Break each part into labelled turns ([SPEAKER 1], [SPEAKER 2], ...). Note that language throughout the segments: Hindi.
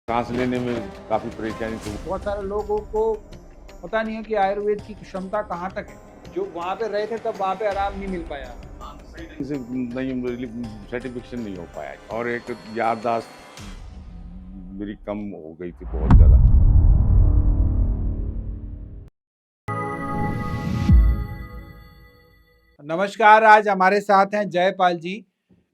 [SPEAKER 1] सांस लेने में काफ़ी परेशानी थी।
[SPEAKER 2] बहुत सारे लोगों को पता नहीं है कि आयुर्वेद की क्षमता कहाँ तक है। जो वहाँ पे रहे थे तब वहाँ पे आराम नहीं मिल पाया।
[SPEAKER 1] से नहीं रिलीफ सेटिस्फेक्शन नहीं हो पाया और एक याददाश्त मेरी कम हो गई थी बहुत ज़्यादा।
[SPEAKER 2] नमस्कार, आज हमारे साथ हैं जयपाल जी।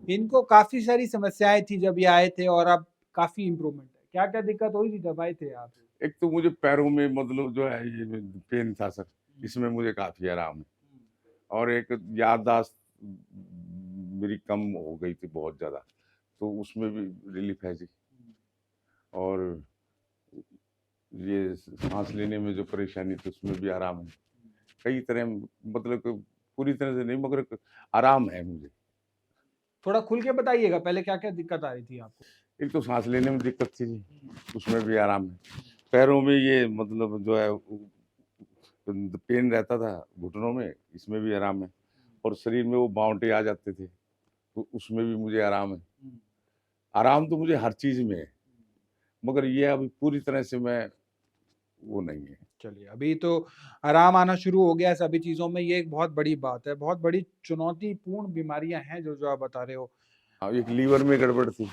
[SPEAKER 2] इनको काफ़ी सारी समस्याएँ थी जब ये आए थे और अब काफ़ी इम्प्रूवमेंट है। क्या-क्या दिक्कत हुई थी जब आए थे आप?
[SPEAKER 1] एक तो मुझे पैरों में मतलब जो है ये पेन था सर, इसमें मुझे काफ़ी आराम है और एक याददाश्त मेरी कम हो गई थी बहुत ज़्यादा, तो उसमें भी रिलीफ है जी। और ये सांस लेने में जो परेशानी थी उसमें भी आराम है। कई तरह मतलब कि पूरी तरह से नहीं मगर आराम है मुझे।
[SPEAKER 2] थोड़ा खुल के बताइएगा पहले क्या-क्या दिक्कत आ रही थी आपको?
[SPEAKER 1] एक तो सांस लेने में दिक्कत थी जी, उसमें भी आराम है। पैरों में ये मतलब जो है पेन रहता था घुटनों में, इसमें भी आराम है और शरीर में वो बावंटे आ जाते थे, तो उसमें भी मुझे आराम है। आराम तो मुझे हर चीज़ में है, मगर ये अभी पूरी तरह से मैं वो नहीं है।
[SPEAKER 2] चलिए, अभी तो आराम आना शुरू हो गया है सभी चीज़ों में, ये एक बहुत बड़ी बात है। बहुत बड़ी चुनौतीपूर्ण बीमारियाँ हैं जो आप बता रहे हो।
[SPEAKER 1] हाँ, एक लीवर में गड़बड़ थी,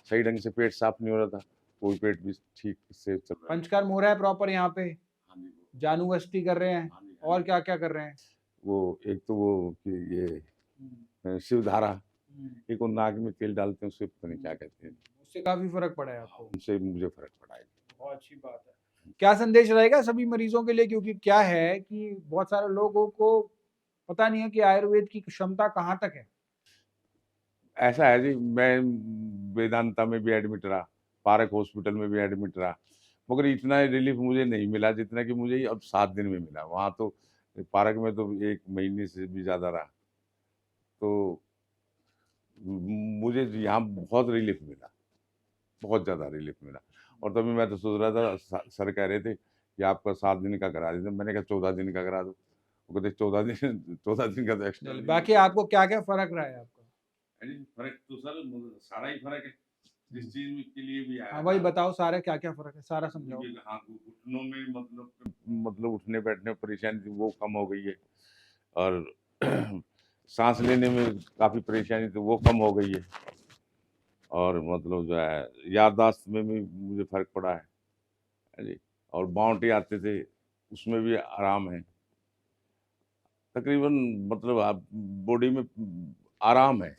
[SPEAKER 1] सही ढंग से पेट साफ नहीं हो रहा था, वो भी पेट भी ठीक से चल रहा है।
[SPEAKER 2] पंचकर्म हो रहा है प्रॉपर यहाँ पे?
[SPEAKER 1] हाँ जी,
[SPEAKER 2] जानुगस्ती कर रहे हैं?
[SPEAKER 1] हाँ जी, हाँ
[SPEAKER 2] और
[SPEAKER 1] जी।
[SPEAKER 2] क्या-क्या कर रहे हैं?
[SPEAKER 1] वो एक तो वो कि ये शिवधारा, एक वो नाक में तेल डालते हैं, उससे पता नहीं क्या कहते हैं।
[SPEAKER 2] उससे काफ़ी फ़र्क पड़ा है
[SPEAKER 1] हाँ,
[SPEAKER 2] आपको।
[SPEAKER 1] उनसे मुझे फ़र्क पड़ा है।
[SPEAKER 2] बहुत अच्छी बात है। क्या संदेश रहेगा सभी मरीज़ों के लिए, क्योंकि क्या है कि बहुत सारे लोगों को पता नहीं है कि आयुर्वेद की क्षमता कहाँ तक है।
[SPEAKER 1] ऐसा है जी, मैं वेदांता में भी एडमिट रहा, पारक हॉस्पिटल में भी एडमिट रहा, मगर इतना रिलीफ मुझे नहीं मिला जितना कि मुझे अब 7 दिन में मिला। वहाँ तो पारक में तो 1 महीने से भी ज़्यादा रहा, तो मुझे यहाँ बहुत रिलीफ मिला, बहुत ज़्यादा रिलीफ मिला। और तभी मैं तो सोच रहा था सर कह रहे थे कि आपका 7 दिन का करा देते हैं, मैंने कहा 14 दिन का करा दो। वो कहते 14 दिन 14 दिन का तो एक्स्ट्रा
[SPEAKER 2] चलिए,
[SPEAKER 1] ले
[SPEAKER 2] बाकी
[SPEAKER 1] लीजिए।
[SPEAKER 2] आपको क्या-क्या फ़र्क रहा है आपका?
[SPEAKER 1] अरे फ़र्क तो सर सारा ही फ़र्क है, जिस चीज़ में के लिए भी
[SPEAKER 2] हाँ,
[SPEAKER 1] आया
[SPEAKER 2] वही
[SPEAKER 1] था।
[SPEAKER 2] बताओ सारे क्या-क्या फ़र्क है? सारा समझाओ।
[SPEAKER 1] मुझे हाँ, घुटनों में मतलब उठने-बैठने में परेशानी थी, वो कम हो गई है और साँस लेने में काफ़ी परेशानी थी, वो कम हो गई है और मतलब जो है याददाश्त में भी मुझे फ़र्क पड़ा है जी। और बावंटे आते थे, उसमें भी आराम है। तकरीबन मतलब आप बॉडी में आराम है।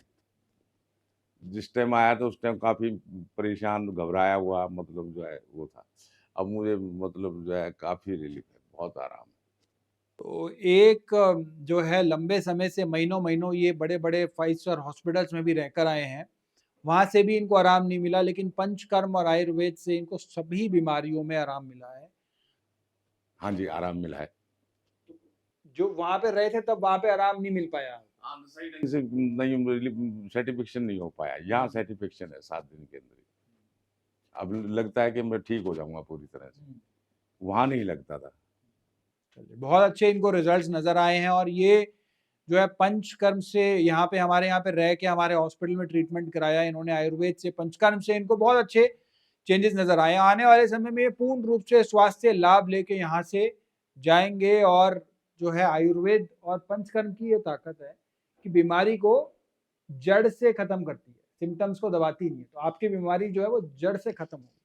[SPEAKER 1] जिस टाइम आया था उस टाइम काफ़ी परेशान, घबराया हुआ मतलब जो है वो था। अब मुझे मतलब जो है काफ़ी रिलीफ़ है, बहुत आराम है।
[SPEAKER 2] तो एक जो है लंबे समय से महीनों-महीनों ये बड़े-बड़े 5 स्टार हॉस्पिटल्स में भी रहकर आए हैं। वहाँ से भी इनको आराम नहीं मिला, लेकिन पंचकर्म और आयुर्वेद से इनको सभी बीमारियों में आराम मिला है।
[SPEAKER 1] हाँ जी, आराम मिला है।
[SPEAKER 2] जो वहाँ पे रहे थे तब वहाँ पे आराम नहीं मिल पाया।
[SPEAKER 1] हाँ, तो सही ढंग से नहीं रिलीफ़ सैटिस्फैक्शन नहीं हो पाया। यहाँ सैटिस्फैक्शन है 7 दिन के अंदर ही। अब लगता है कि मैं ठीक हो जाऊँगा पूरी तरह से। वहाँ नहीं लगता था।
[SPEAKER 2] चलिए, बहुत अच्छे इनको रिजल्ट्स नज़र आए हैं और ये जो है पंचकर्म से यहाँ पे हमारे यहाँ पे रह के हमारे हॉस्पिटल में ट्रीटमेंट कराया इन्होंने आयुर्वेद से, पंचकर्म से इनको बहुत अच्छे चेंजेस नज़र आए हैं। आने वाले समय में ये पूर्ण रूप से स्वास्थ्य लाभ लेके यहाँ से जाएँगे और जो है आयुर्वेद और पंचकर्म की ये ताकत है कि बीमारी को जड़ से खत्म करती है, सिम्पटम्स को दबाती नहीं है। तो आपकी बीमारी जो है वो जड़ से खत्म होगी।